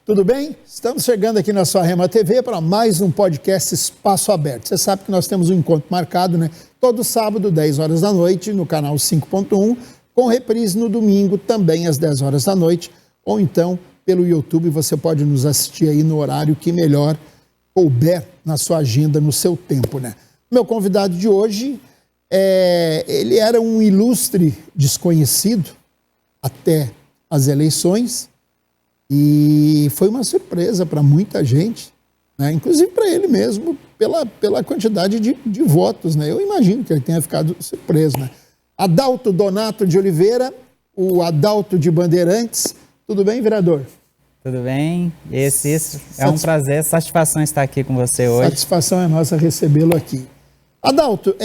tudo bem? Estamos chegando aqui na sua Rema TV para mais um podcast Espaço Aberto. Você sabe que nós temos um encontro marcado, né? Todo sábado, 10 horas da noite, no canal 5.1, com reprise no domingo, também às 10 horas da noite, ou então pelo YouTube, você pode nos assistir aí no horário que melhor couber na sua agenda, no seu tempo, né? Meu convidado de hoje, ele era um ilustre desconhecido até as eleições, e foi uma surpresa para muita gente, né? Inclusive para ele mesmo, pela quantidade de votos, né? Eu imagino que ele tenha ficado surpreso, né? Adalto Donato de Oliveira, o Adalto de Bandeirantes. Tudo bem, vereador? Tudo bem? É um prazer, satisfação estar aqui com você hoje. Satisfação é nossa recebê-lo aqui. Adalto,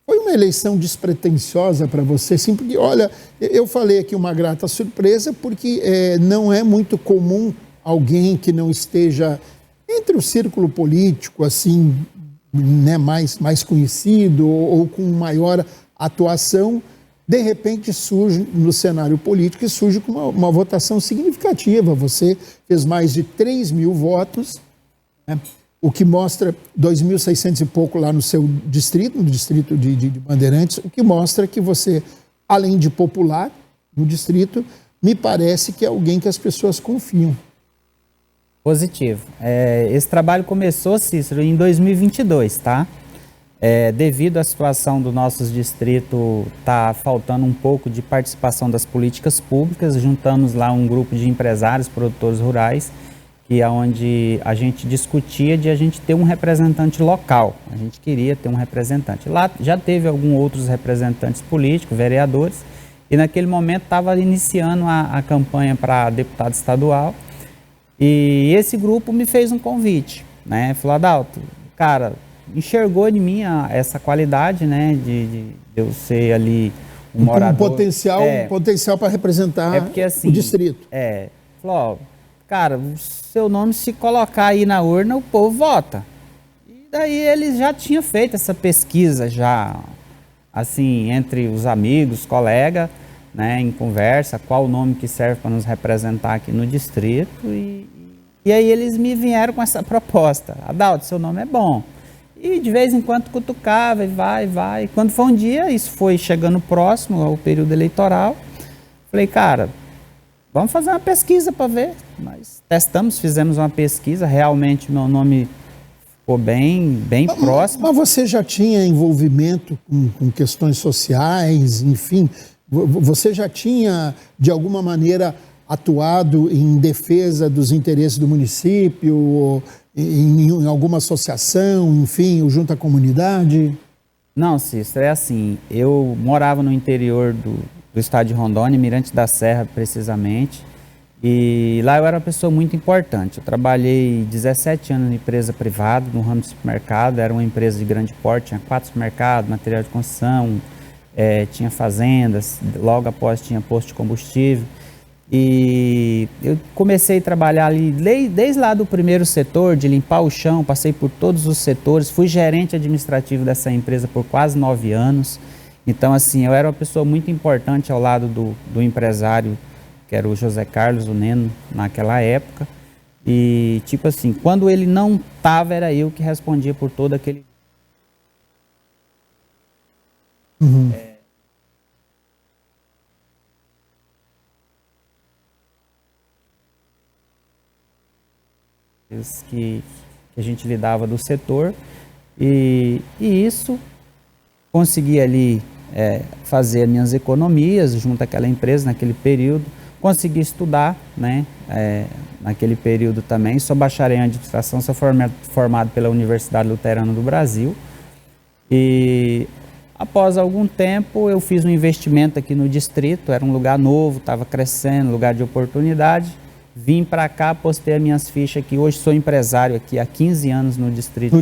foi uma eleição despretensiosa para você, sim, porque, olha, eu falei aqui uma grata surpresa, porque não é muito comum alguém que não esteja entre o círculo político, assim, né, mais conhecido ou com maior atuação, de repente surge no cenário político e surge com uma votação significativa. Você fez mais de 3 mil votos, né? O que mostra 2.600 e pouco lá no seu distrito, no distrito de Bandeirantes, o que mostra que você, além de popular no distrito, me parece que é alguém que as pessoas confiam. Positivo. Esse trabalho começou, Cícero, em 2022, tá? Devido à situação do nosso distrito, tá faltando um pouco de participação das políticas públicas, juntamos lá um grupo de empresários, produtores rurais, que é onde a gente discutia de a gente ter um representante local. A gente queria ter um representante. Lá já teve alguns outros representantes políticos, vereadores, e naquele momento estava iniciando a campanha para deputado estadual, e esse grupo me fez um convite, né? Falou: Adalto, cara, enxergou em mim essa qualidade, né, de eu ser ali um morador. Um potencial para representar porque, assim, o distrito. Falou: ó, cara, o seu nome, se colocar aí na urna, o povo vota. E daí ele já tinha feito essa pesquisa, já, assim, entre os amigos, colegas, né, em conversa, qual o nome que serve para nos representar aqui no distrito. E aí eles me vieram com essa proposta: Adalto, seu nome é bom. E de vez em quando cutucava e vai. Quando foi um dia, isso foi chegando próximo ao período eleitoral, falei: cara, vamos fazer uma pesquisa para ver. Nós testamos, fizemos uma pesquisa, realmente meu nome ficou bem próximo. Mas você já tinha envolvimento com questões sociais, enfim, você já tinha, de alguma maneira, atuado em defesa dos interesses do município, em alguma associação, enfim, ou junto à comunidade? Não, Cícero, é assim, eu morava no interior do estado de Rondônia, Mirante da Serra, precisamente, e lá eu era uma pessoa muito importante. Eu trabalhei 17 anos em empresa privada, no ramo de supermercado, era uma empresa de grande porte, tinha 4 supermercados, material de construção, tinha fazendas, logo após tinha posto de combustível. E eu comecei a trabalhar ali desde lá do primeiro setor, de limpar o chão, passei por todos os setores, fui gerente administrativo dessa empresa por quase 9 anos. Então, assim, eu era uma pessoa muito importante ao lado do empresário, que era o José Carlos, o Neno, naquela época. E, tipo assim, quando ele não estava, era eu que respondia por todo aquele... Uhum. Que a gente lidava do setor, e isso consegui ali fazer minhas economias junto àquela empresa naquele período, consegui estudar, né, naquele período também, sou bacharel em administração, sou formado pela Universidade Luterana do Brasil, e após algum tempo eu fiz um investimento aqui no distrito, era um lugar novo, estava crescendo, lugar de oportunidade. Vim para cá, postei as minhas fichas aqui. Hoje sou empresário aqui há 15 anos no distrito.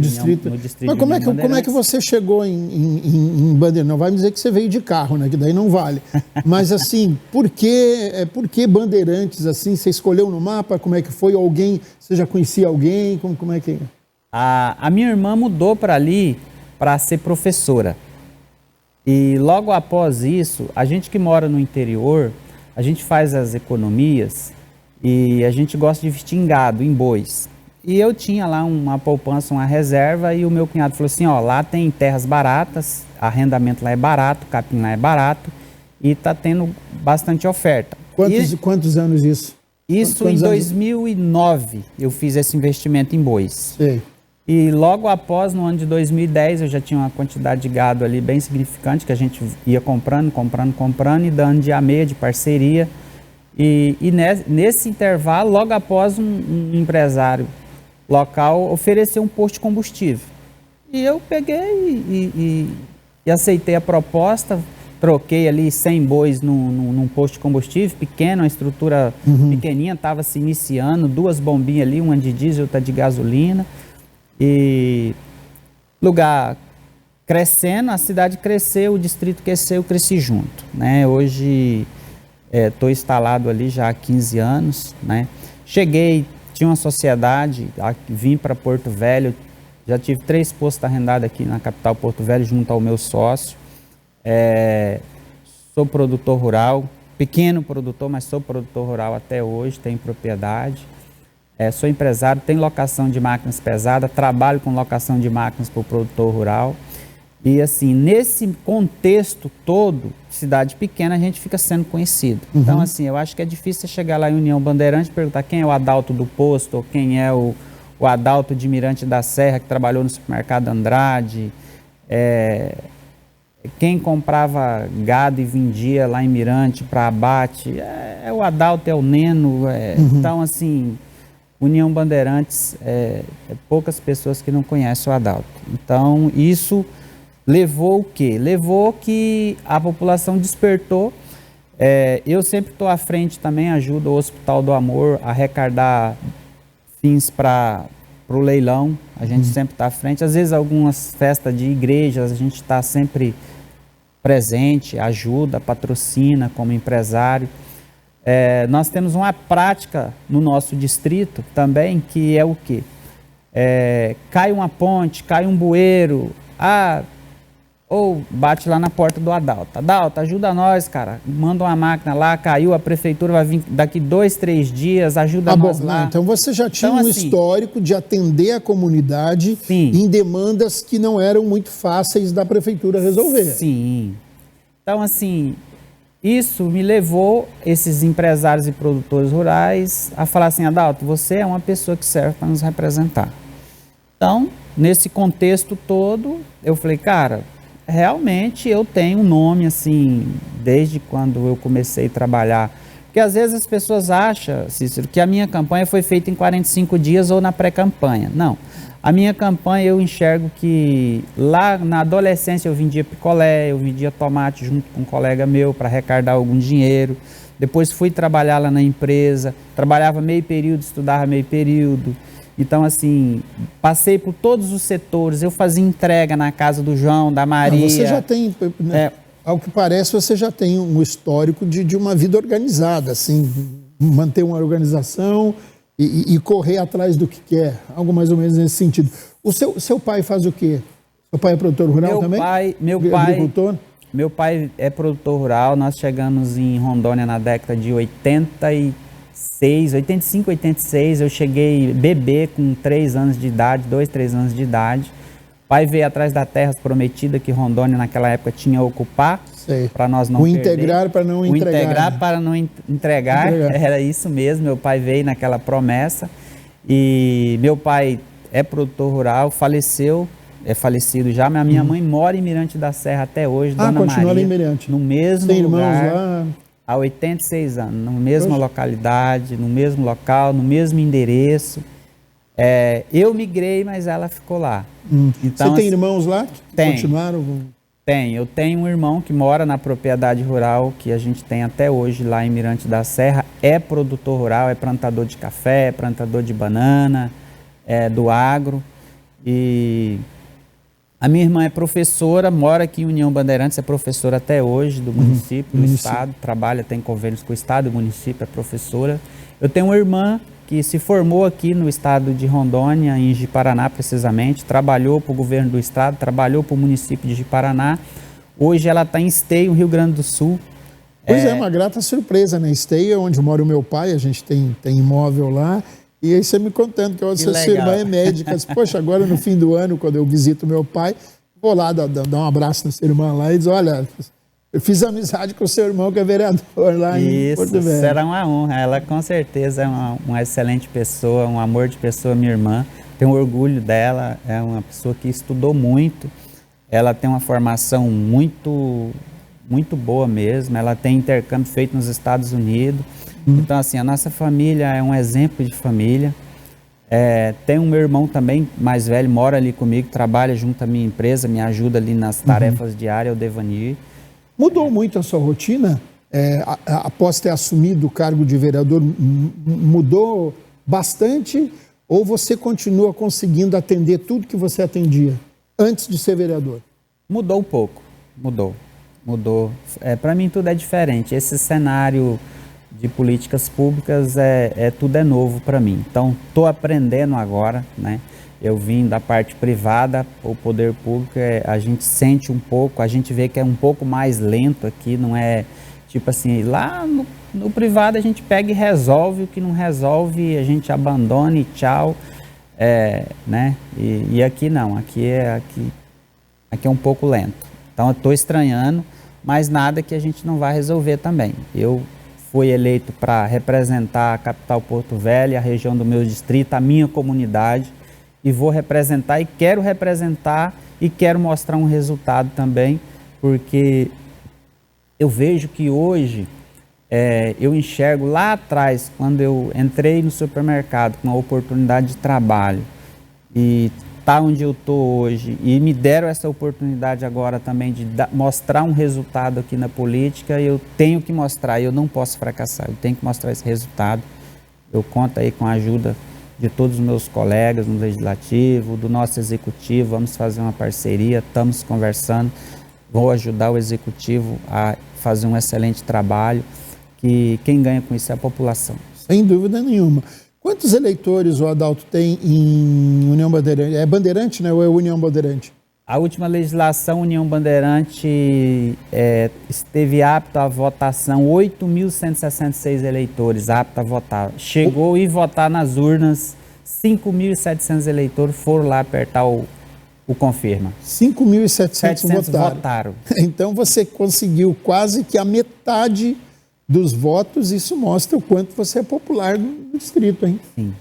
Mas como é que você chegou em Bandeirantes? Não vai me dizer que você veio de carro, né? Que daí não vale. Mas assim, por que Bandeirantes assim? Você escolheu no mapa? Como é que foi? Você já conhecia alguém? Como é que... A minha irmã mudou para ali para ser professora. E logo após isso, a gente que mora no interior, a gente faz as economias E a gente gosta de investir em gado, em bois. E eu tinha lá uma poupança, uma reserva, e o meu cunhado falou assim, ó, lá tem terras baratas, arrendamento lá é barato, capim lá é barato, e tá tendo bastante oferta. Quantos anos isso? Isso em 2009 eu fiz esse investimento em bois. Sei. E logo após, no ano de 2010, eu já tinha uma quantidade de gado ali bem significante, que a gente ia comprando e dando dia a meia de parceria. E nesse intervalo, logo após, um empresário local ofereceu um posto de combustível. E eu peguei e aceitei a proposta, troquei ali 100 bois num posto de combustível pequeno, uma estrutura pequenininha, estava se iniciando, 2 bombinhas ali, uma de diesel e outra de gasolina. E lugar crescendo, a cidade cresceu, o distrito cresceu, eu cresci junto, né? Hoje estou instalado ali já há 15 anos, né? Cheguei, tinha uma sociedade, vim para Porto Velho, já tive 3 postos arrendados aqui na capital Porto Velho, junto ao meu sócio. Sou produtor rural, pequeno produtor, mas sou produtor rural até hoje, tenho propriedade. Sou empresário, tenho locação de máquinas pesadas, trabalho com locação de máquinas para o produtor rural. E assim, nesse contexto todo, cidade pequena, a gente fica sendo conhecido. Então assim, eu acho que é difícil você chegar lá em União Bandeirante e perguntar quem é o Adalto do Posto, ou quem é o Adalto de Mirante da Serra, que trabalhou no supermercado Andrade, quem comprava gado e vendia lá em Mirante para abate, é o Adalto, é o Neno. Então assim, União Bandeirantes, poucas pessoas que não conhecem o Adalto. Então, isso levou o quê? Levou que a população despertou. Eu sempre estou à frente também, ajudo o Hospital do Amor a arrecadar fins para o leilão. A gente sempre está à frente. Às vezes, algumas festas de igrejas, a gente está sempre presente, ajuda, patrocina como empresário. Nós temos uma prática no nosso distrito também, que é o quê? Cai uma ponte, cai um bueiro, ou bate lá na porta do Adalto. Adalto, ajuda nós, cara. Manda uma máquina lá, caiu, a prefeitura vai vir daqui 2, 3 dias, ajuda nós lá. Então você já tinha um histórico de atender a comunidade em demandas que não eram muito fáceis da prefeitura resolver. Sim. Então assim, isso me levou, esses empresários e produtores rurais, a falar assim, Adalto, você é uma pessoa que serve para nos representar. Então, nesse contexto todo, eu falei, cara, realmente eu tenho um nome, assim, desde quando eu comecei a trabalhar. Porque às vezes as pessoas acham, Cícero, que a minha campanha foi feita em 45 dias ou na pré-campanha. Não. A minha campanha, eu enxergo que lá na adolescência eu vendia picolé, eu vendia tomate junto com um colega meu para arrecadar algum dinheiro. Depois fui trabalhar lá na empresa, trabalhava meio período, estudava meio período. Então, assim, passei por todos os setores, eu fazia entrega na casa do João, da Maria. Você já tem, né, ao que parece, você já tem um histórico de uma vida organizada, assim, manter uma organização e correr atrás do que quer, algo mais ou menos nesse sentido. O seu pai faz o quê? Seu pai é produtor rural também? Agricultor? Meu pai é produtor rural, nós chegamos em Rondônia na década de 85, 86, eu cheguei bebê com 3 anos de idade, 2, 3 anos de idade. O pai veio atrás da terra prometida que Rondônia naquela época tinha a ocupar, para nós não perder. Integrar para não entregar. O integrar para não entregar, era isso mesmo, meu pai veio naquela promessa. E meu pai é produtor rural, faleceu, é falecido já, mas a minha mãe mora em Mirante da Serra até hoje, Dona continua Maria, em Mirante. no mesmo Tem lugar. Irmãos lá? Há 86 anos, na mesma localidade, no mesmo local, no mesmo endereço. Eu migrei, mas ela ficou lá. Então, você tem irmãos lá que continuaram? Eu tenho um irmão que mora na propriedade rural, que a gente tem até hoje lá em Mirante da Serra, é produtor rural, é plantador de café, é plantador de banana, é do agro. E a minha irmã é professora, mora aqui em União Bandeirantes, é professora até hoje do município, do estado, trabalha, tem convênios com o estado, o município, é professora. Eu tenho uma irmã que se formou aqui no estado de Rondônia, em Ji-Paraná precisamente, trabalhou para o governo do estado, trabalhou para o município de Ji-Paraná. Hoje ela está em Esteio, Rio Grande do Sul, Pois é, uma grata surpresa, né? Esteia, onde mora o meu pai, a gente tem imóvel lá. E aí você me contando que a sua irmã é médica. Disse, poxa, agora no fim do ano, quando eu visito meu pai, vou lá dar um abraço na sua irmã lá e diz, olha, eu fiz amizade com o seu irmão que é vereador lá em Porto Velho. Isso, será uma honra. Ela com certeza é uma excelente pessoa, um amor de pessoa, minha irmã. Tenho orgulho dela, é uma pessoa que estudou muito. Ela tem uma formação muito boa mesmo. Ela tem intercâmbio feito nos Estados Unidos. Então, assim, a nossa família é um exemplo de família. Tem um meu irmão também, mais velho, mora ali comigo, trabalha junto à minha empresa, me ajuda ali nas tarefas diárias, o Devanir. Mudou muito a sua rotina? Após ter assumido o cargo de vereador, mudou bastante? Ou você continua conseguindo atender tudo que você atendia antes de ser vereador? Mudou um pouco, mudou. Para mim tudo é diferente. Esse cenário de políticas públicas tudo é novo para mim. Então, estou aprendendo agora, né? Eu vim da parte privada, o poder público, a gente sente um pouco, a gente vê que é um pouco mais lento aqui, não é tipo assim, lá no privado a gente pega e resolve, o que não resolve a gente abandona e tchau, né? E aqui não, aqui é um pouco lento. Então, eu estou estranhando, mas nada que a gente não vai resolver também. Eu fui eleito para representar a capital Porto Velho, a região do meu distrito, a minha comunidade, e vou representar e quero mostrar um resultado também, porque eu vejo que hoje eu enxergo lá atrás, quando eu entrei no supermercado com uma oportunidade de trabalho e tá onde eu estou hoje e me deram essa oportunidade agora também de mostrar um resultado aqui na política, eu tenho que mostrar, eu não posso fracassar, eu tenho que mostrar esse resultado. Eu conto aí com a ajuda de todos os meus colegas no Legislativo, do nosso Executivo, vamos fazer uma parceria, estamos conversando, vou ajudar o Executivo a fazer um excelente trabalho, que quem ganha com isso é a população. Sem dúvida nenhuma. Quantos eleitores o Adalto tem em União Bandeirante? É Bandeirante, né? Ou é União Bandeirante? A última legislação, União Bandeirante, esteve apto à votação 8.166 eleitores aptos a votar. Chegou a ir votar nas urnas, 5.700 eleitores foram lá apertar o confirma. 5.700 votaram. Então você conseguiu quase que a metade dos votos, isso mostra o quanto você é popular no distrito, hein? Sim.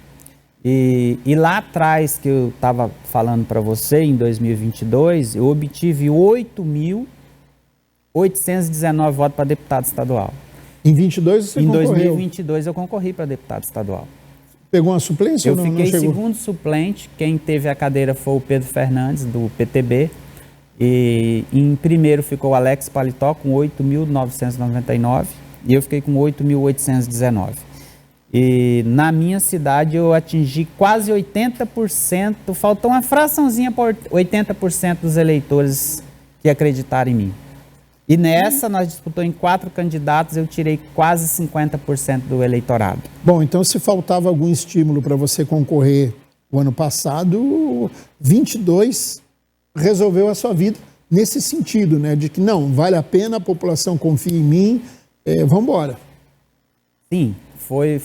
E lá atrás, que eu estava falando para você, em 2022, eu obtive 8.819 votos para deputado estadual. Em 22 você concorreu? Em 2022 eu concorri para deputado estadual. Pegou uma suplência ou não? Eu fiquei segundo suplente, quem teve a cadeira foi o Pedro Fernandes, do PTB. E em primeiro ficou o Alex Paletó, com 8.999. E eu fiquei com 8.819. E na minha cidade eu atingi quase 80%, faltou uma fraçãozinha por 80% dos eleitores que acreditaram em mim. E nessa nós disputamos em 4 candidatos, eu tirei quase 50% do eleitorado. Bom, então se faltava algum estímulo para você concorrer o ano passado, 22 resolveu a sua vida nesse sentido, né? De que não, vale a pena, a população confia em mim, vamos embora. Sim, foi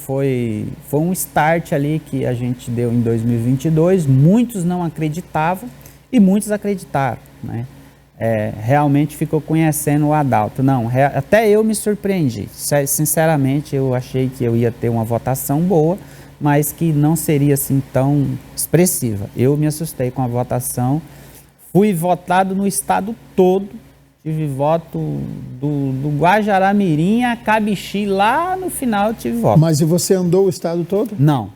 um start ali que a gente deu em 2022, muitos não acreditavam e muitos acreditaram, né? Realmente ficou conhecendo o Adalto. Não, até eu me surpreendi. Sinceramente, eu achei que eu ia ter uma votação boa, mas que não seria assim tão expressiva. Eu me assustei com a votação. Fui votado no estado todo. Tive voto do Guajará-Mirim a Cabixi, lá no final eu tive voto. Mas e você andou o estado todo? Não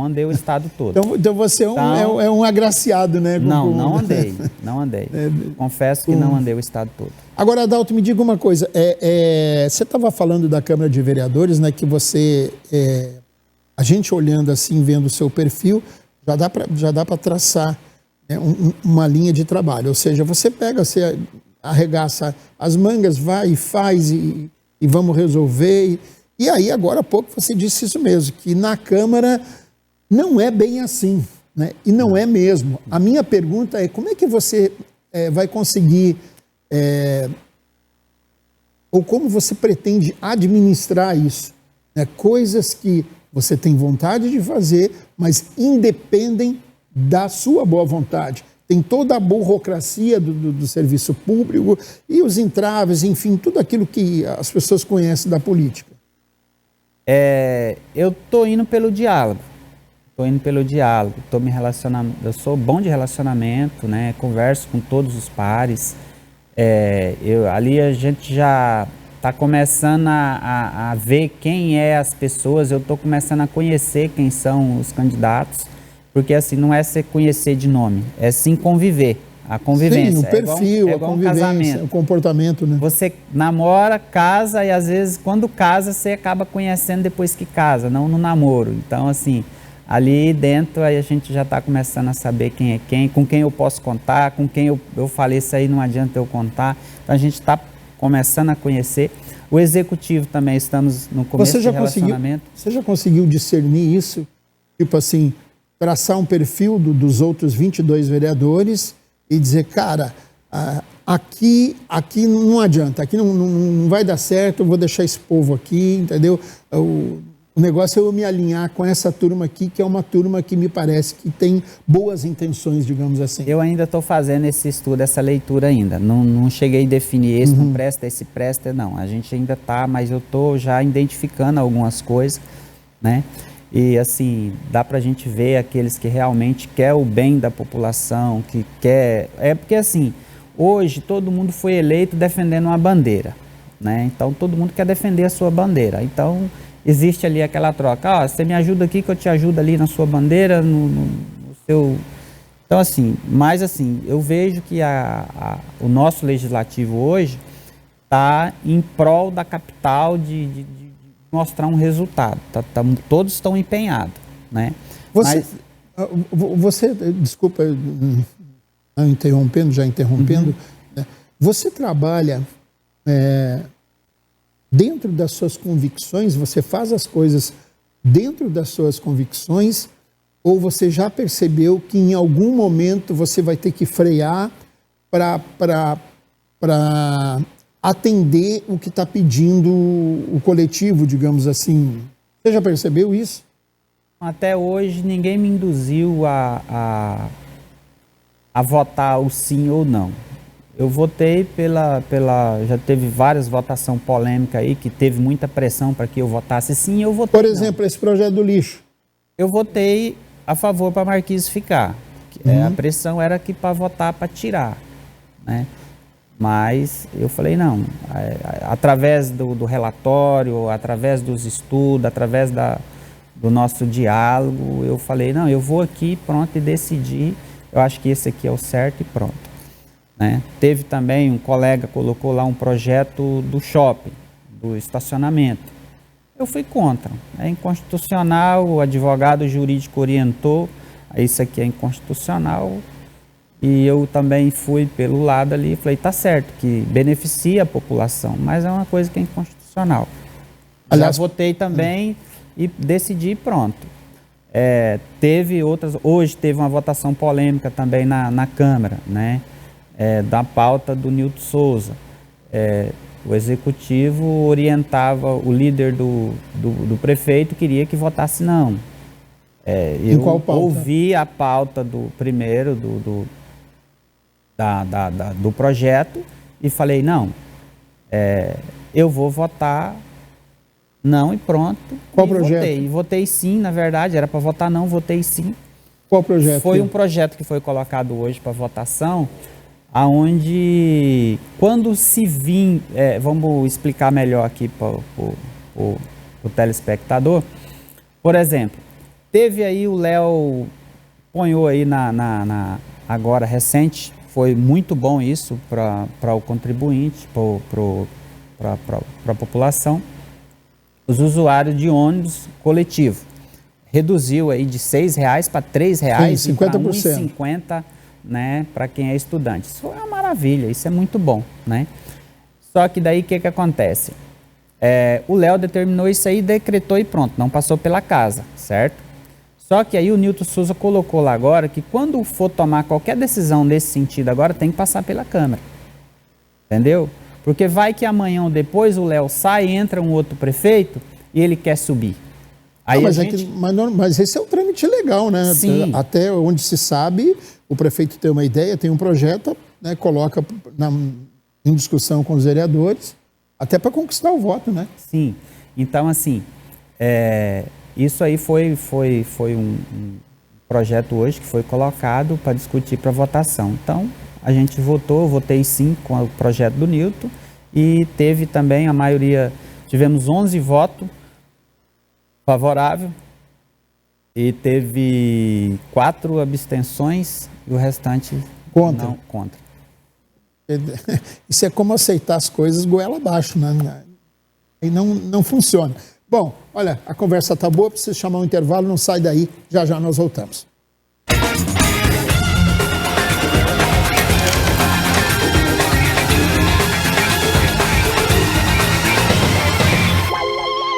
andei o estado todo. Então você é um agraciado, né? Não andei. Confesso que não andei o estado todo. Agora, Adalto, me diga uma coisa. Você estava falando da Câmara de Vereadores, né? Que você, a gente olhando assim, vendo o seu perfil, já dá para traçar, né, uma linha de trabalho. Ou seja, você arregaça as mangas, vai e faz e vamos resolver. E aí, agora há pouco, você disse isso mesmo, que na Câmara não é bem assim, né? E não é mesmo. A minha pergunta é, como é que você vai conseguir ou como você pretende administrar isso? Né? Coisas que você tem vontade de fazer, mas independem da sua boa vontade. Tem toda a burocracia do serviço público e os entraves, enfim, tudo aquilo que as pessoas conhecem da política. Eu estou indo pelo diálogo. Estou me relacionando, eu sou bom de relacionamento, né? Converso com todos os pares. Ali a gente já está começando a ver quem é as pessoas, eu estou começando a conhecer quem são os candidatos, porque assim, não é se conhecer de nome, é sim conviver, a convivência. Sim, o perfil, a convivência, o comportamento, né? Você namora, casa e às vezes quando casa você acaba conhecendo depois que casa, não no namoro. Então assim, ali dentro aí a gente já está começando a saber quem é quem, com quem eu posso contar, com quem eu falei isso aí não adianta eu contar. Então a gente está começando a conhecer. O executivo também, estamos no começo do relacionamento. Você já conseguiu discernir isso? Tipo assim, traçar um perfil dos outros 22 vereadores e dizer, cara, aqui não adianta, aqui não vai dar certo, eu vou deixar esse povo aqui, entendeu? O negócio é eu me alinhar com essa turma aqui, que é uma turma que me parece que tem boas intenções, digamos assim. Eu ainda estou fazendo esse estudo, essa leitura ainda. Não cheguei a definir esse não presta, esse presta, não. A gente ainda está, mas eu estou já identificando algumas coisas, né? E assim, dá para a gente ver aqueles que realmente quer o bem da população, que quer... porque assim, hoje todo mundo foi eleito defendendo uma bandeira, né? Então todo mundo quer defender a sua bandeira. Então existe ali aquela troca, você me ajuda aqui que eu te ajudo ali na sua bandeira, no seu... Então assim, mas assim, eu vejo que o nosso legislativo hoje está em prol da capital de mostrar um resultado, todos estão empenhados, né? Você desculpa, já interrompendo, né? Você trabalha dentro das suas convicções, você faz as coisas dentro das suas convicções, ou você já percebeu que em algum momento você vai ter que frear para atender o que está pedindo o coletivo, digamos assim? Você já percebeu isso? Até hoje ninguém me induziu a votar o sim ou não. Eu votei já teve várias votações polêmicas aí, que teve muita pressão para que eu votasse sim, eu votei Por exemplo, esse projeto do lixo. Eu votei a favor para a Marquise ficar. A pressão era que para votar para tirar, né? Mas eu falei não, através do relatório, através dos estudos, através do nosso diálogo, eu falei não, eu vou aqui, pronto, e decidi, eu acho que esse aqui é o certo e pronto. Né? Teve também, um colega colocou lá um projeto do shopping, do estacionamento. Eu fui contra, é inconstitucional, o advogado jurídico orientou, isso aqui é inconstitucional, e eu também fui pelo lado ali e falei, tá certo, que beneficia a população, mas é uma coisa que é inconstitucional. Aliás, já votei também e decidi pronto. Hoje teve uma votação polêmica também na Câmara, né? Da pauta do Nilton Souza. O executivo orientava, o líder do prefeito queria que votasse não. Em qual pauta? Ouvi a pauta do projeto e falei, não, eu vou votar não e pronto. Qual projeto? Votei sim, na verdade, era para votar não, votei sim. Qual projeto? Foi um projeto que foi colocado hoje para votação, aonde quando se vir, vamos explicar melhor aqui para o telespectador, por exemplo, teve aí o Léo, ponhou aí agora recente, foi muito bom isso para o contribuinte, para a população, os usuários de ônibus coletivo, reduziu aí de R$6 para R$3, sim, 50%. Para R$1,50, né, para quem é estudante. Isso foi uma maravilha, isso é muito bom, né? Só que daí o que acontece? O Léo determinou isso aí, decretou e pronto, não passou pela casa, certo? Só que aí o Nilton Souza colocou lá agora que quando for tomar qualquer decisão nesse sentido agora, tem que passar pela Câmara, entendeu? Porque vai que amanhã ou depois o Léo sai, entra um outro prefeito e ele quer subir. Aí mas esse é um trâmite legal, né? Sim. Até onde se sabe, o prefeito tem uma ideia, tem um projeto, né, coloca em discussão com os vereadores, até para conquistar o voto, né? Sim. Então, assim, isso aí foi um projeto hoje que foi colocado para discutir para votação. Então, a gente votei sim com o projeto do Nilton e teve também a maioria, tivemos 11 votos favorável e teve 4 abstenções e o restante contra. Isso é como aceitar as coisas goela abaixo, né? E não funciona. Bom, olha, a conversa tá boa, precisa chamar um intervalo, não sai daí, já já nós voltamos.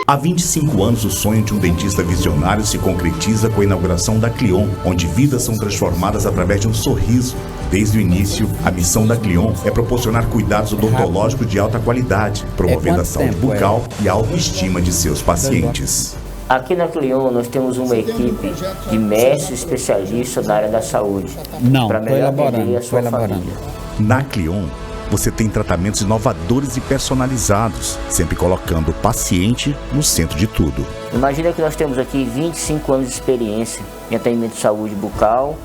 Há 25 anos, o sonho de um dentista visionário se concretiza com a inauguração da Clion, onde vidas são transformadas através de um sorriso. Desde o início, a missão da Clion é proporcionar cuidados odontológicos de alta qualidade, promovendo a saúde bucal e a autoestima de seus pacientes. Aqui na Clion nós temos uma equipe de mestres especialistas na área da saúde. Para melhor atender a sua família. Na Clion, você tem tratamentos inovadores e personalizados, sempre colocando o paciente no centro de tudo. Imagina que nós temos aqui 25 anos de experiência em atendimento de saúde bucal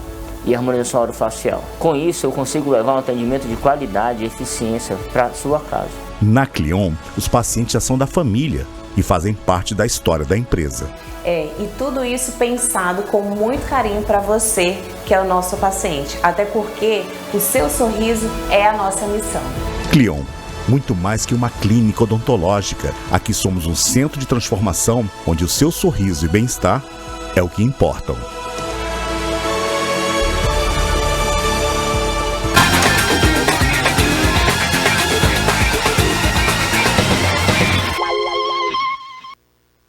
e harmonização orofacial. Com isso, eu consigo levar um atendimento de qualidade e eficiência para a sua casa. Na Clion, os pacientes já são da família e fazem parte da história da empresa. E tudo isso pensado com muito carinho para você, que é o nosso paciente. Até porque o seu sorriso é a nossa missão. Clion, muito mais que uma clínica odontológica. Aqui somos um centro de transformação, onde o seu sorriso e bem-estar é o que importam.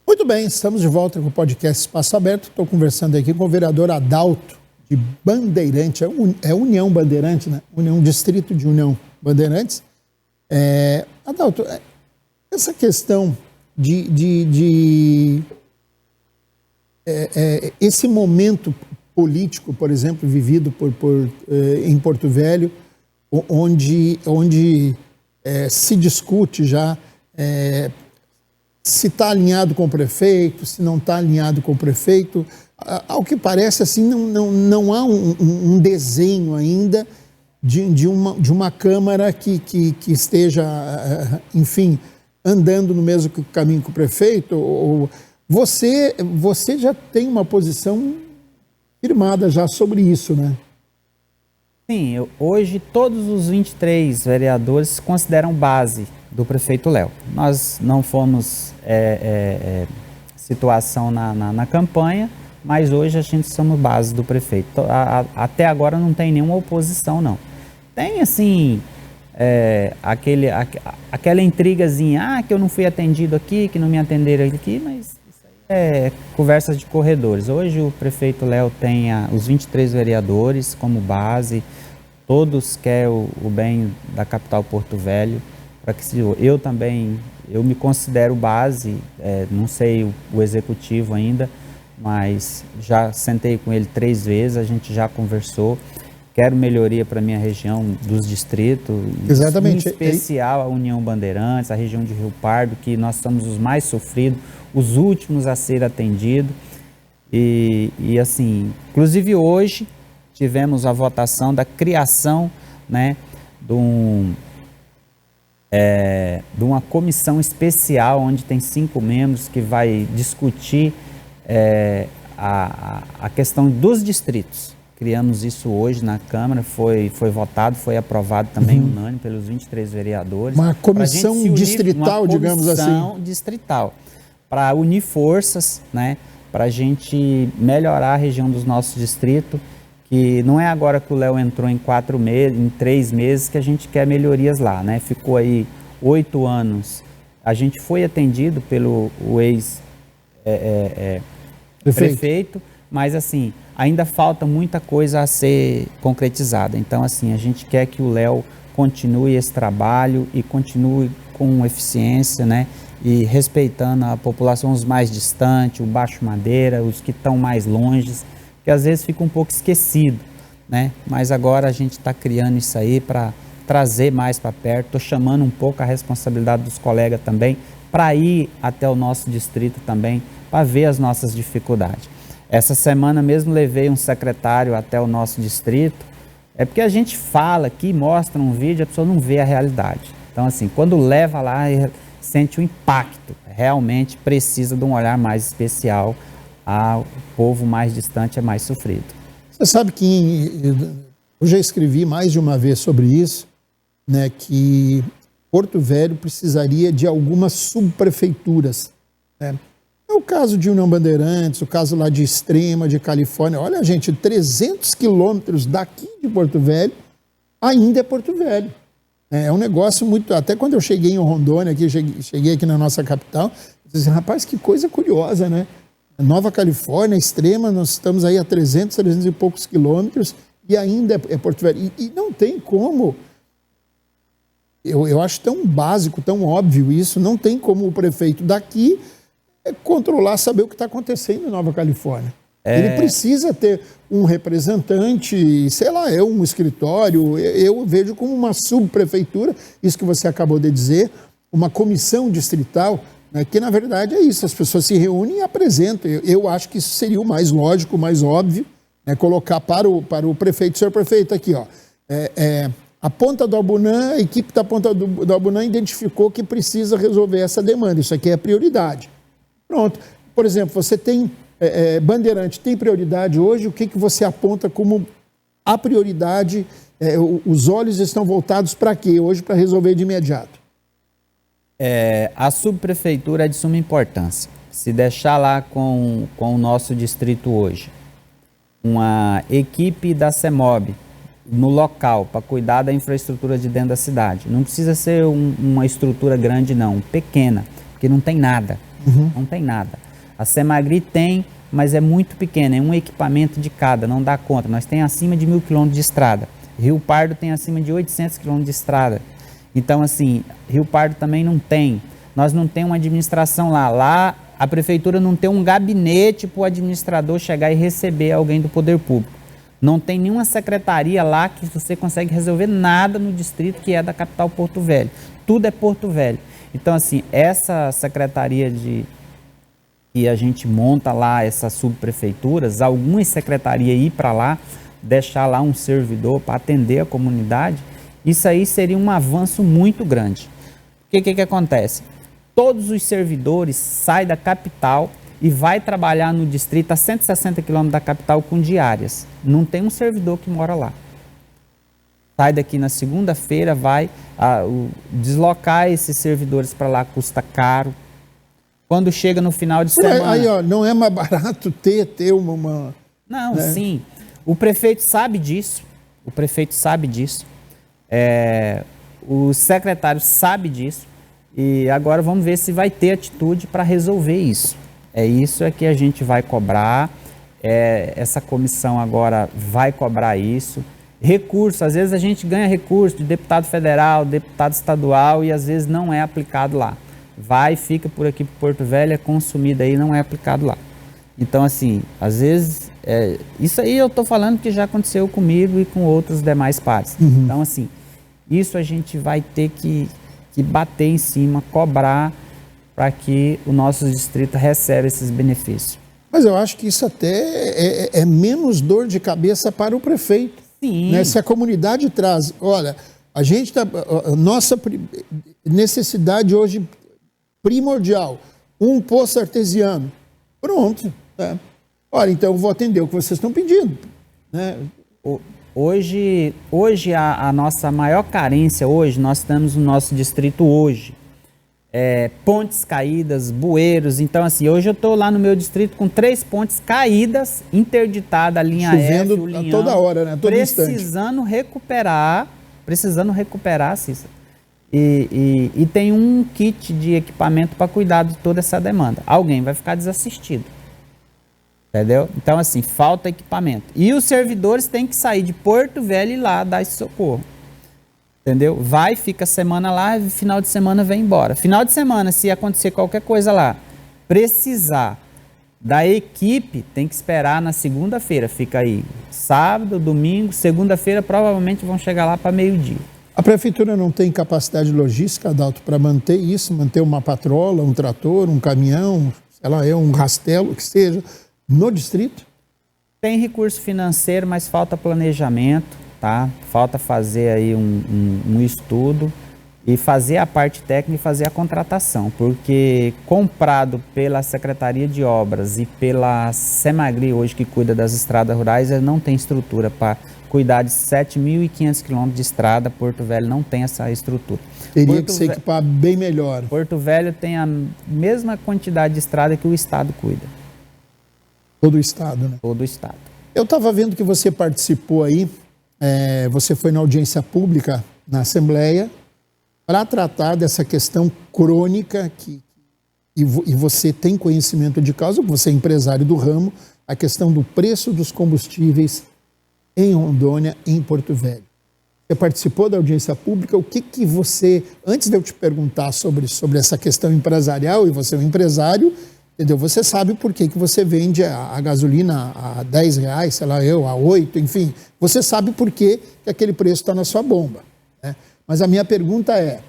Muito bem, estamos de volta com o podcast Espaço Aberto. Estou conversando aqui com o vereador Adalto de Bandeirante, é União Bandeirante, né? Distrito de União Bandeirantes. Adalto, essa questão esse momento político, por exemplo, vivido em Porto Velho, onde se discute já se está alinhado com o prefeito, se não está alinhado com o prefeito. Ao que parece, assim, não há um desenho ainda de uma Câmara que esteja, enfim, andando no mesmo caminho que o prefeito. Você já tem uma posição firmada já sobre isso, né? Sim, hoje todos os 23 vereadores se consideram base do prefeito Léo. Nós não fomos situação na campanha, mas hoje a gente somos base do prefeito. Até agora não tem nenhuma oposição, não. Tem, assim, aquela intrigazinha, que eu não fui atendido aqui, que não me atenderam aqui, mas isso aí é conversas de corredores. Hoje o prefeito Léo tem os 23 vereadores como base, todos querem o bem da capital Porto Velho. Eu me considero base, não sei o executivo ainda, mas já sentei com ele 3 vezes, a gente já conversou, quero melhoria para a minha região dos distritos, exatamente. Em especial a União Bandeirantes, a região de Rio Pardo, que nós somos os mais sofridos, os últimos a ser atendidos, e assim, inclusive hoje tivemos a votação da criação, né, de uma comissão especial, onde tem 5 membros que vai discutir a questão dos distritos. Criamos isso hoje na Câmara, foi votado, foi aprovado também unânime pelos 23 vereadores. Uma comissão distrital, digamos assim. Uma comissão distrital, para unir forças, né, para a gente melhorar a região dos nossos distritos, que não é agora que o Léo entrou em 4 meses, em 3 meses, que a gente quer melhorias lá, né? Ficou aí 8 anos. A gente foi atendido pelo ex-prefeito, mas assim, ainda falta muita coisa a ser concretizada. Então assim, a gente quer que o Léo continue esse trabalho e continue com eficiência, né? E respeitando a população os mais distantes, o Baixo Madeira, os que estão mais longe, que às vezes fica um pouco esquecido, né? Mas agora a gente está criando isso aí para trazer mais para perto. Estou chamando um pouco a responsabilidade dos colegas também para ir até o nosso distrito também, para ver as nossas dificuldades. Essa semana mesmo levei um secretário até o nosso distrito, é porque a gente fala aqui, mostra um vídeo, a pessoa não vê a realidade. Então assim, quando leva lá, sente o impacto, realmente precisa de um olhar mais especial, ao povo mais distante é mais sofrido. Você sabe que eu já escrevi mais de uma vez sobre isso, né, que Porto Velho precisaria de algumas subprefeituras, né? É o caso de União Bandeirantes, o caso lá de Extrema, de Califórnia. Olha, gente, 300 quilômetros daqui de Porto Velho ainda é Porto Velho. É um negócio muito... Até quando eu cheguei em Rondônia, cheguei aqui na nossa capital, eu disse, rapaz, que coisa curiosa, né? Nova Califórnia, Extrema, nós estamos aí a 300 e poucos quilômetros e ainda é Porto Velho. E não tem como... Eu acho tão básico, tão óbvio isso, não tem como o prefeito daqui controlar, saber o que está acontecendo em Nova Califórnia. Ele precisa ter um representante, sei lá, um escritório, eu vejo como uma subprefeitura, isso que você acabou de dizer, uma comissão distrital, né, que na verdade é isso, as pessoas se reúnem e apresentam. Eu acho que isso seria o mais lógico, o mais óbvio, né, colocar para o prefeito, senhor prefeito, aqui, ó, a Ponta do Abunã, a equipe da Ponta do Abunã identificou que precisa resolver essa demanda, isso aqui é prioridade. Pronto. Por exemplo, você tem Bandeirante, tem prioridade hoje, o que você aponta como a prioridade, os olhos estão voltados para quê hoje, para resolver de imediato? A subprefeitura é de suma importância. Se deixar lá com o nosso distrito hoje, uma equipe da CEMOB no local para cuidar da infraestrutura de dentro da cidade, não precisa ser uma estrutura grande não, pequena, porque não tem nada. Não tem nada. A Semagri tem, mas é muito pequena, é um equipamento de cada, não dá conta. Nós temos acima de 1.000 quilômetros de estrada. Rio Pardo tem acima de 800 quilômetros de estrada. Então, assim, Rio Pardo também não tem. Nós não temos uma administração lá. Lá, a prefeitura não tem um gabinete para o administrador chegar e receber alguém do poder público. Não tem nenhuma secretaria lá que você consegue resolver nada no distrito que é da capital Porto Velho. Tudo é Porto Velho. Então, assim, essa secretaria que a gente monta lá, essas subprefeituras, algumas secretarias ir para lá, deixar lá um servidor para atender a comunidade, isso aí seria um avanço muito grande. O que acontece? Todos os servidores saem da capital e vai trabalhar no distrito a 160 quilômetros da capital com diárias. Não tem um servidor que mora lá. Sai daqui na segunda-feira, vai deslocar esses servidores para lá custa caro. Quando chega no final de semana... Aí, ó, não é mais barato ter uma... Não, né? Sim. O prefeito sabe disso. O prefeito sabe disso. O secretário sabe disso. E agora vamos ver se vai ter atitude para resolver isso. Isso que a gente vai cobrar. Essa comissão agora vai cobrar isso. Recurso, às vezes a gente ganha recurso de deputado federal, deputado estadual e às vezes não é aplicado lá. Vai, fica por aqui para Porto Velho, é consumido aí, não é aplicado lá. Então, assim, às vezes, isso aí eu estou falando que já aconteceu comigo e com outros demais pares. Uhum. Então, assim, isso a gente vai ter que bater em cima, cobrar para que o nosso distrito receba esses benefícios. Mas eu acho que isso até é menos dor de cabeça para o prefeito. Sim. Né? Se a comunidade traz, olha, a gente tá, nossa necessidade hoje primordial, um poço artesiano, pronto. Né? Olha, então eu vou atender o que vocês estão pedindo. Né? Hoje a nossa maior carência hoje, nós temos no nosso distrito hoje, pontes caídas, bueiros. Então, assim, hoje eu estou lá no meu distrito com 3 pontes caídas, interditada a linha Chovendo F, o linhão, toda hora, né? Todo precisando recuperar, Cícero. E tem um kit de equipamento para cuidar de toda essa demanda. Alguém vai ficar desassistido. Entendeu? Então, assim, falta equipamento. E os servidores têm que sair de Porto Velho e ir lá dar esse socorro. Entendeu? Vai, fica a semana lá, final de semana vem embora. Final de semana, se acontecer qualquer coisa lá, precisar da equipe, tem que esperar na segunda-feira. Fica aí sábado, domingo, segunda-feira provavelmente vão chegar lá para meio-dia. A prefeitura não tem capacidade logística, Adalto, para manter isso, manter uma patrola, um trator, um caminhão, sei lá, um rastelo, que seja, no distrito? Tem recurso financeiro, mas falta planejamento, tá? Falta fazer aí um estudo e fazer a parte técnica e fazer a contratação, porque comprado pela Secretaria de Obras e pela Semagri hoje, que cuida das estradas rurais, ele não tem estrutura para cuidar de 7.500 quilômetros de estrada. Porto Velho não tem essa estrutura. Teria que se equipar bem melhor. Porto Velho tem a mesma quantidade de estrada que o Estado cuida. Todo o Estado, né? Todo o Estado. Eu estava vendo que você participou aí, você foi na audiência pública na Assembleia para tratar dessa questão crônica e você tem conhecimento de causa, você é empresário do ramo, a questão do preço dos combustíveis em Rondônia, em Porto Velho. Você participou da audiência pública, o que você, antes de eu te perguntar sobre essa questão empresarial, e você é um empresário, entendeu? Você sabe por que você vende a gasolina a R$10, sei lá a 8, enfim. Você sabe por que aquele preço está na sua bomba, né? Mas a minha pergunta é,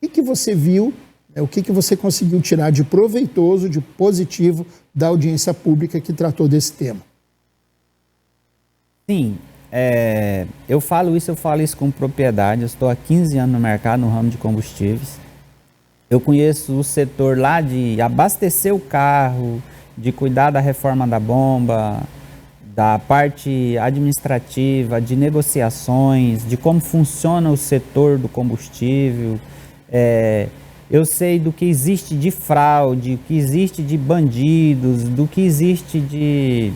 o que você viu, o que você conseguiu tirar de proveitoso, de positivo da audiência pública que tratou desse tema? Sim, eu falo isso com propriedade. Eu estou há 15 anos no mercado, no ramo de combustíveis. Eu conheço o setor lá de abastecer o carro, de cuidar da reforma da bomba, da parte administrativa, de negociações, de como funciona o setor do combustível. Eu sei do que existe de fraude, do que existe de bandidos, do que existe de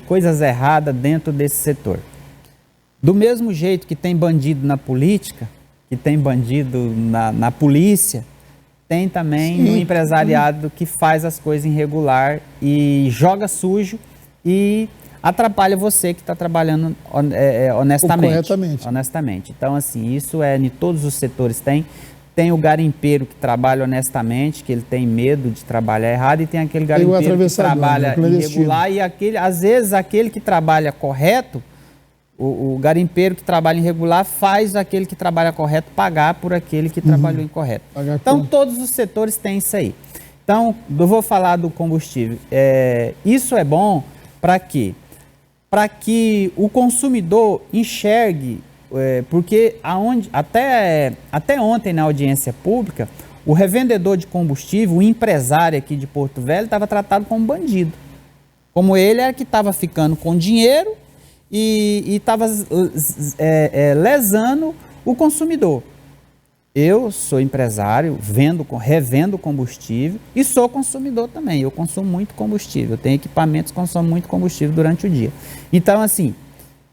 coisas erradas dentro desse setor. Do mesmo jeito que tem bandido na política, que tem bandido na polícia, tem também no empresariado que faz as coisas irregular e joga sujo e atrapalha você que está trabalhando honestamente. Então, assim, isso em todos os setores tem o garimpeiro que trabalha honestamente, que ele tem medo de trabalhar errado, e tem aquele garimpeiro que trabalha irregular, e às vezes aquele que trabalha correto, o garimpeiro que trabalha irregular faz aquele que trabalha correto pagar por aquele que trabalhou incorreto. Então, todos os setores têm isso aí. Então, eu vou falar do combustível. Isso é bom para quê? Para que o consumidor enxergue, porque até ontem na audiência pública, o revendedor de combustível, o empresário aqui de Porto Velho, estava tratado como bandido. Como ele era que estava ficando com dinheiro e estava lesando o consumidor. Eu sou empresário, revendo combustível e sou consumidor também. Eu consumo muito combustível, eu tenho equipamentos que consomem muito combustível durante o dia. Então, assim,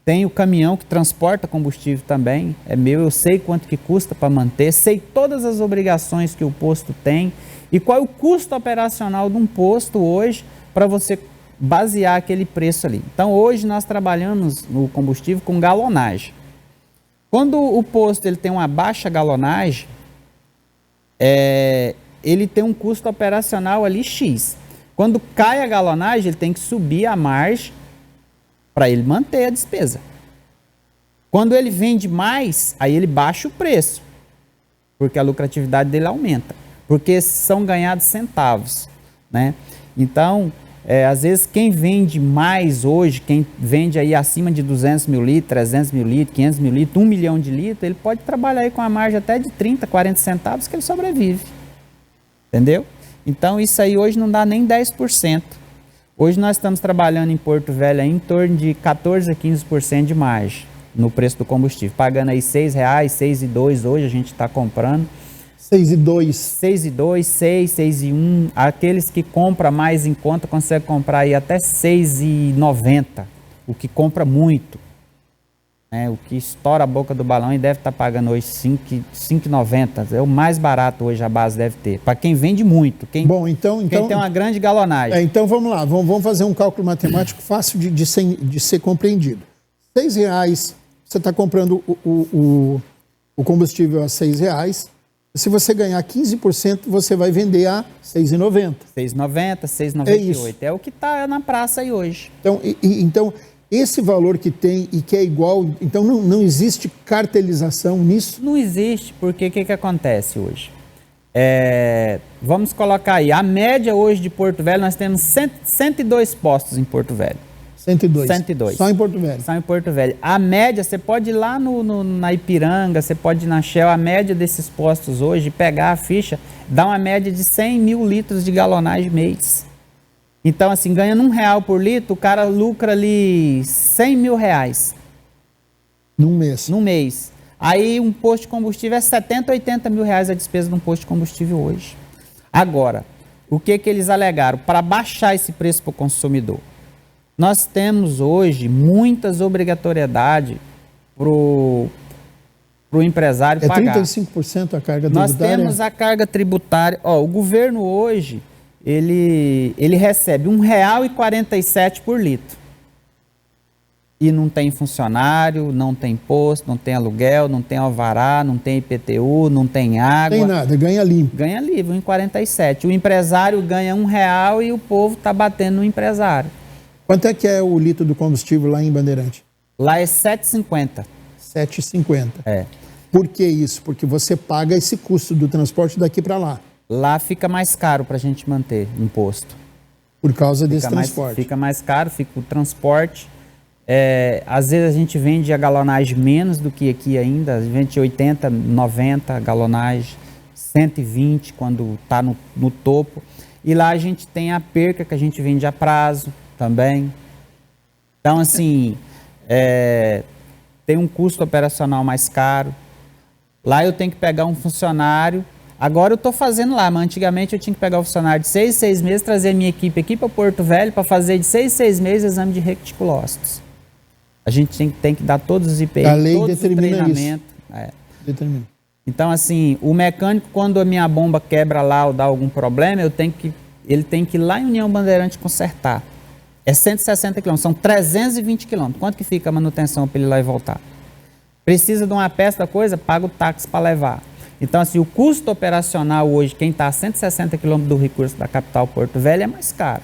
tem o caminhão que transporta combustível também, é meu, eu sei quanto que custa para manter, sei todas as obrigações que o posto tem e qual é o custo operacional de um posto hoje para você basear aquele preço ali. Então, hoje nós trabalhamos no combustível com galonagem. Quando o posto ele tem uma baixa galonagem, ele tem um custo operacional ali X. Quando cai a galonagem, ele tem que subir a margem para ele manter a despesa. Quando ele vende mais, aí ele baixa o preço, porque a lucratividade dele aumenta, porque são ganhados centavos, né? Então, às vezes quem vende mais hoje, quem vende aí acima de 200 mil litros, 300 mil litros, 500 mil litros, 1 milhão de litros, ele pode trabalhar aí com a margem até de 30, 40 centavos que ele sobrevive. Entendeu? Então isso aí hoje não dá nem 10%. Hoje nós estamos trabalhando em Porto Velho aí em torno de 14 a 15% de margem no preço do combustível. Pagando aí R$6, R$6,02 hoje a gente está comprando. 6,2. 6,2, 6, 6,1. Aqueles que compram mais em conta conseguem comprar aí até 6,90. O que compra muito. né? O que estoura a boca do balão e deve estar pagando hoje R$ 5,90. É o mais barato hoje a base deve ter. Para quem vende muito, quem tem uma grande galonagem. Então vamos lá, vamos fazer um cálculo matemático fácil de ser compreendido. R$6, você está comprando o combustível a R$6. Se você ganhar 15%, você vai vender a R$ 6,90. R$ 6,90, R$ 6,98. É o que está na praça aí hoje. Então, esse valor que tem e que é igual, então não existe cartelização nisso? Não existe, porque o que acontece hoje? Vamos colocar aí, a média hoje de Porto Velho, nós temos 102 postos em Porto Velho. 102. Só em Porto Velho. Só em Porto Velho. A média, você pode ir lá na Ipiranga, você pode ir na Shell, a média desses postos hoje, pegar a ficha, dá uma média de 100 mil litros de galonagem mês. Então, assim, ganhando R$1 por litro, o cara lucra ali R$100 mil. Num mês. Num mês. Aí um posto de combustível é 70, 80 mil reais a despesa de um posto de combustível hoje. Agora, o que eles alegaram? Para baixar esse preço para o consumidor. Nós temos hoje muitas obrigatoriedades para o empresário pagar. 35% a carga tributária? Nós temos a carga tributária. O governo hoje, ele recebe R$1,47 por litro. E não tem funcionário, não tem imposto, não tem aluguel, não tem alvará, não tem IPTU, não tem água. Não tem nada, ganha limpo. Ganha livre, R$1,47. O empresário ganha R$1 e o povo está batendo no empresário. Quanto é que é o litro do combustível lá em Bandeirante? Lá é R$7,50. R$7,50. É. Por que isso? Porque você paga esse custo do transporte daqui para lá. Lá fica mais caro para a gente manter imposto. Por causa desse transporte. Fica mais caro, fica o transporte. Às vezes a gente vende a galonagem menos do que aqui ainda. A gente vende 80, 90 galonagem, 120 quando está no topo. E lá a gente tem a perca que a gente vende a prazo também. Então, assim, tem um custo operacional mais caro. Lá eu tenho que pegar um funcionário. Agora eu estou fazendo lá, mas antigamente eu tinha que pegar o funcionário de 6 meses, trazer minha equipe aqui para Porto Velho para fazer de 6 meses exame de reticulócitos. A gente tem que dar todos os IPI, a lei todos os treinamentos. Determina. Então, assim, o mecânico, quando a minha bomba quebra lá ou dá algum problema, ele tem que ir lá em União Bandeirante consertar. É 160 quilômetros, são 320 quilômetros. Quanto que fica a manutenção para ele ir lá e voltar? Precisa de uma peça da coisa, paga o táxi para levar. Então, assim, o custo operacional hoje, quem está a 160 quilômetros do recurso da capital Porto Velho, é mais caro.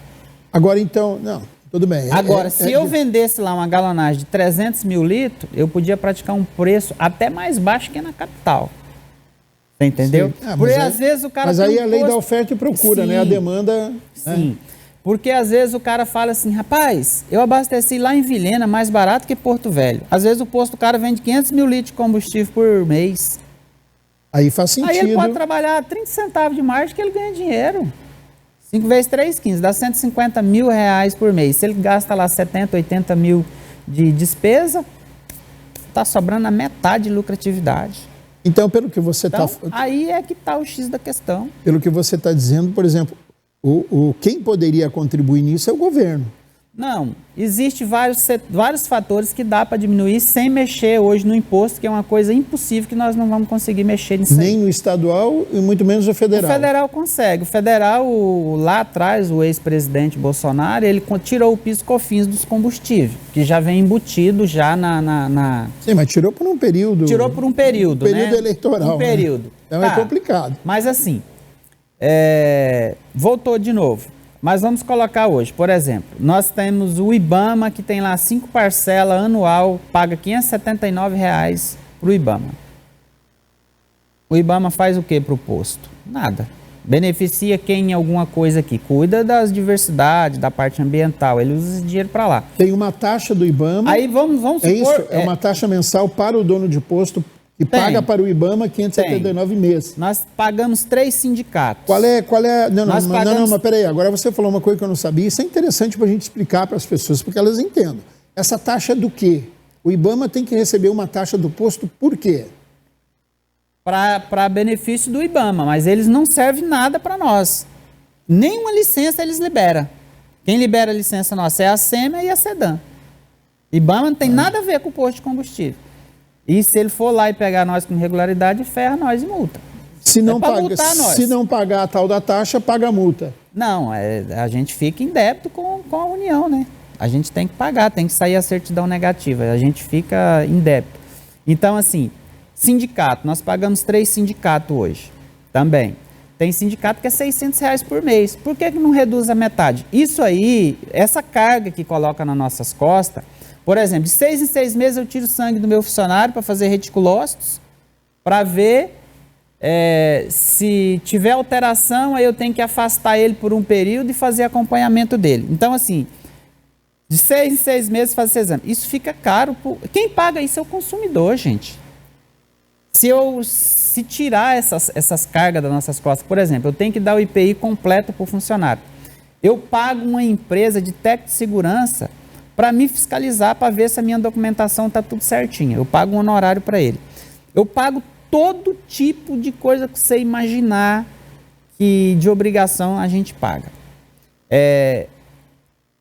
Agora, então, não, tudo bem. Agora, se eu vendesse lá uma galonagem de 300 mil litros, eu podia praticar um preço até mais baixo que na capital. Você entendeu? Porque às vezes o cara... Mas aí a lei da oferta e procura, né? A demanda... Sim. Porque às vezes o cara fala assim, rapaz, eu abasteci lá em Vilhena mais barato que Porto Velho. Às vezes o posto do cara vende 500 mil litros de combustível por mês. Aí faz sentido. Aí ele pode trabalhar 30 centavos de margem que ele ganha dinheiro. 5 vezes 3, 15, dá 150 mil reais por mês. Se ele gasta lá 70, 80 mil de despesa, está sobrando a metade de lucratividade. Então, pelo que você está... Aí é que está o X da questão. Pelo que você está dizendo, por exemplo, quem poderia contribuir nisso é o governo. Não, existe vários fatores que dá para diminuir sem mexer hoje no imposto, que é uma coisa impossível que nós não vamos conseguir mexer nisso. Nem no estadual e muito menos no federal. O federal consegue. O federal, lá atrás, o ex-presidente Bolsonaro, ele tirou o PIS/COFINS dos combustíveis, que já vem embutido já na... Sim, mas tirou por um período. Tirou por um período, né? Período eleitoral. Um período. Né? Então é complicado. Mas assim, voltou de novo. Mas vamos colocar hoje, por exemplo, nós temos o IBAMA, que tem lá 5 parcelas anual, paga R$ 579 para o IBAMA. O IBAMA faz o que para o posto? Nada. Beneficia quem em alguma coisa aqui? Cuida das diversidades, da parte ambiental, ele usa esse dinheiro para lá. Tem uma taxa do IBAMA. Aí vamos supor... Isso? É uma taxa mensal para o dono de posto e paga para o IBAMA R$ 579 meses. Nós pagamos 3 sindicatos. Qual é? Não, mas peraí, agora você falou uma coisa que eu não sabia, isso é interessante para a gente explicar para as pessoas, porque elas entendam. Essa taxa é do quê? O IBAMA tem que receber uma taxa do posto por quê? Para benefício do IBAMA, mas eles não servem nada para nós. Nenhuma licença eles liberam. Quem libera a licença nossa é a SEMA e a SEDAM. IBAMA não tem nada a ver com o posto de combustível. E se ele for lá e pegar nós com irregularidade, ferra nós e multa. Se não, multar nós. Se não pagar a tal da taxa, paga a multa. Não, a gente fica em débito com a União, né? A gente tem que pagar, tem que sair a certidão negativa. A gente fica em débito. Então, assim, sindicato, nós pagamos 3 sindicatos hoje também. Tem sindicato que é R$600 por mês. Por que não reduz a metade? Isso aí, essa carga que coloca nas nossas costas, por exemplo, de 6 em 6 meses eu tiro sangue do meu funcionário para fazer reticulócitos, para ver se tiver alteração, aí eu tenho que afastar ele por um período e fazer acompanhamento dele. Então, assim, de 6 em 6 meses fazer esse exame. Isso fica caro. Quem paga isso é o consumidor, gente. Se tirar essas cargas das nossas costas, por exemplo, eu tenho que dar o IPI completo para o funcionário. Eu pago uma empresa de técnico de segurança para me fiscalizar, para ver se a minha documentação está tudo certinho. Eu pago um honorário para ele. Eu pago todo tipo de coisa que você imaginar que de obrigação a gente paga.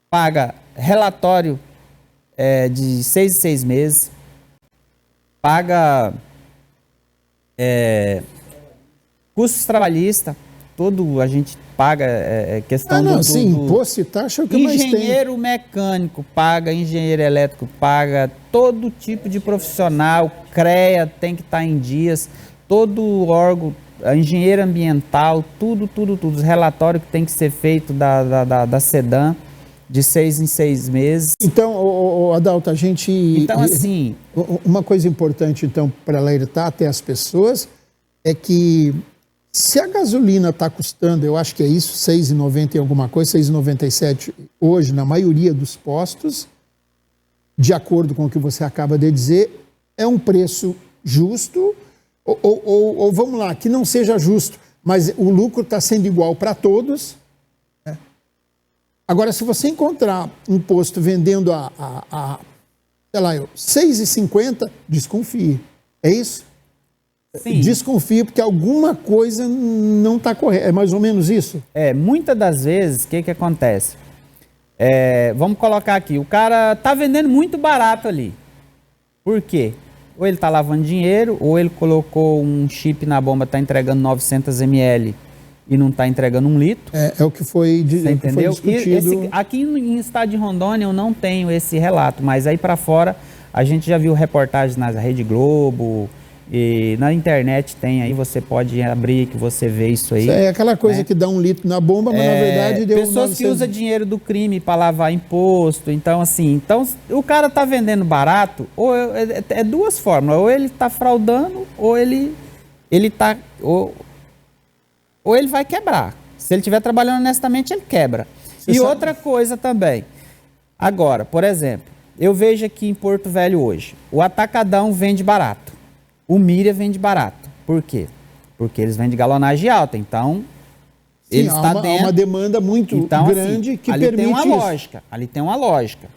Paga relatório de 6 em 6 meses, paga custos trabalhistas, tudo a gente paga, questão imposto e taxa é o que mais tem. Engenheiro mecânico paga, engenheiro elétrico paga, todo tipo de profissional, CREA tem que estar em dias, todo órgão, engenheiro ambiental, tudo, os relatórios que tem que ser feito da SEDAM, de 6 em 6 meses. Então, Adalto, a gente... Então, assim... Uma coisa importante, então, para alertar até as pessoas, é que se a gasolina está custando, eu acho que é isso, R$6,90 e alguma coisa, R$6,97 hoje, na maioria dos postos, de acordo com o que você acaba de dizer, é um preço justo, ou vamos lá, que não seja justo, mas o lucro está sendo igual para todos. Agora, se você encontrar um posto vendendo sei lá, R$6,50, desconfie. É isso? Sim. Desconfie, porque alguma coisa não está correta. É mais ou menos isso? Muitas das vezes, o que acontece? Vamos colocar aqui, o cara está vendendo muito barato ali. Por quê? Ou ele está lavando dinheiro, ou ele colocou um chip na bomba, está entregando 900 ml e não está entregando 1 litro. É o que foi, entendeu? Foi discutido. Aqui em estado de Rondônia eu não tenho esse relato, mas aí para fora a gente já viu reportagens na Rede Globo e na internet tem aí, você pode abrir que você vê isso aí. É aquela coisa, né? Que dá 1 litro na bomba, mas na verdade deu... Pessoas que usam dinheiro do crime para lavar imposto, então assim, o cara tá vendendo barato, ou é duas formas, ou ele tá fraudando, ou ele tá... Ou ele vai quebrar. Se ele estiver trabalhando honestamente, ele quebra. Outra coisa também. Agora, por exemplo, eu vejo aqui em Porto Velho hoje, o Atacadão vende barato, o Miriam vende barato. Por quê? Porque eles vendem galonagem alta, então... Sim, há uma demanda muito grande, assim, que ali permite tem uma isso. lógica. Ali tem uma lógica.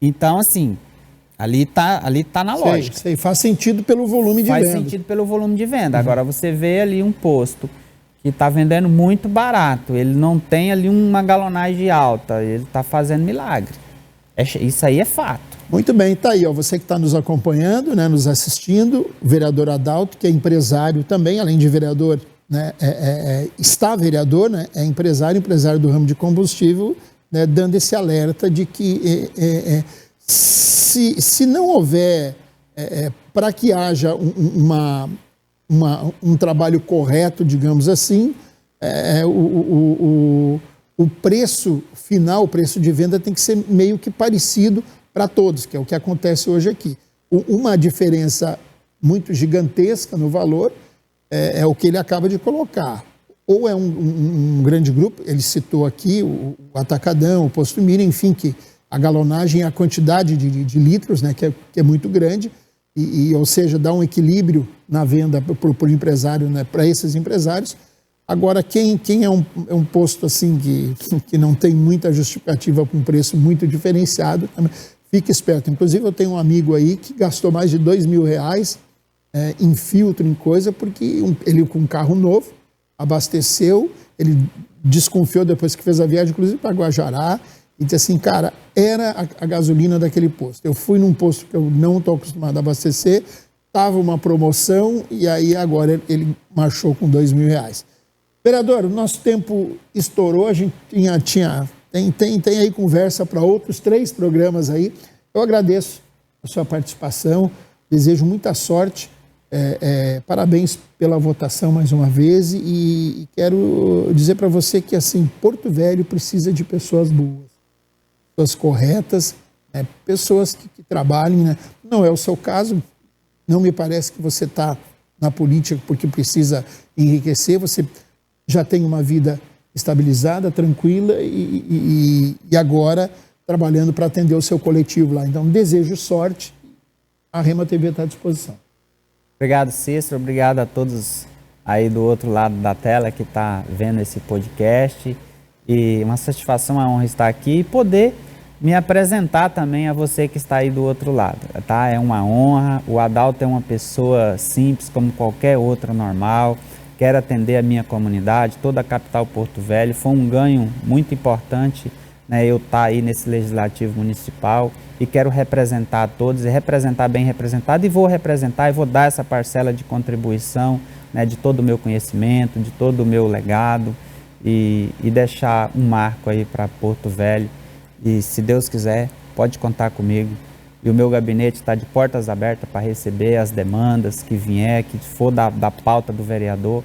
Então, assim... Ali tá na lógica. Sei, faz sentido pelo volume de venda. Faz sentido pelo volume de venda. Agora, você vê ali um posto que está vendendo muito barato, ele não tem ali uma galonagem alta, ele está fazendo milagre. Isso aí é fato. Muito bem, tá aí, ó, você que está nos acompanhando, né, nos assistindo, o vereador Adalto, que é empresário também, além de vereador, né, está vereador, né, é empresário do ramo de combustível, né, dando esse alerta de que... Se não houver, para que haja um trabalho correto, digamos assim, o preço final, o preço de venda tem que ser meio que parecido para todos, que é o que acontece hoje aqui. Uma diferença muito gigantesca no valor é o que ele acaba de colocar. Ou é um grande grupo, ele citou aqui o Atacadão, o Posto Miriam, enfim, que a galonagem, a quantidade de litros, né, que é muito grande, ou seja, dá um equilíbrio na venda para o empresário, né, para esses empresários. Agora, quem é um posto assim que não tem muita justificativa com um preço muito diferenciado, fique esperto. Inclusive, eu tenho um amigo aí que gastou mais de R$2.000 em filtro, em coisa, porque ele com um carro novo, abasteceu, ele desconfiou depois que fez a viagem, inclusive para Guajará, e disse assim, cara, era a gasolina daquele posto. Eu fui num posto que eu não estou acostumado a abastecer, estava uma promoção e aí agora ele marchou com R$2.000. Vereador, o nosso tempo estourou, a gente tem aí conversa para outros 3 programas aí. Eu agradeço a sua participação, desejo muita sorte, parabéns pela votação mais uma vez e quero dizer para você que assim, Porto Velho precisa de pessoas boas, pessoas corretas, pessoas que trabalhem, né? Não é o seu caso, não me parece que você está na política porque precisa enriquecer, você já tem uma vida estabilizada, tranquila e agora trabalhando para atender o seu coletivo lá. Então, desejo sorte, a Rema TV está à disposição. Obrigado, Cícero, obrigado a todos aí do outro lado da tela que está vendo esse podcast e uma satisfação, uma honra estar aqui e poder me apresentar também a você que está aí do outro lado, tá? É uma honra, o Adalto é uma pessoa simples como qualquer outra normal, quero atender a minha comunidade, toda a capital Porto Velho, foi um ganho muito importante, né, eu estar aí nesse Legislativo Municipal e quero representar todos, e representar bem representado e vou representar e vou dar essa parcela de contribuição, né, de todo o meu conhecimento, de todo o meu legado e deixar um marco aí para Porto Velho e se Deus quiser pode contar comigo e o meu gabinete está de portas abertas para receber as demandas que vier, que for da pauta do vereador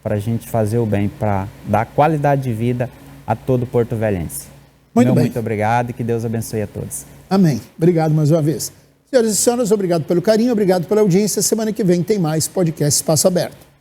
para a gente fazer o bem, para dar qualidade de vida a todo porto-velhense. Muito obrigado e que Deus abençoe a todos. Amém. Obrigado mais uma vez. Senhoras e senhores, obrigado pelo carinho, obrigado pela audiência. Semana que vem tem mais podcast Espaço Aberto.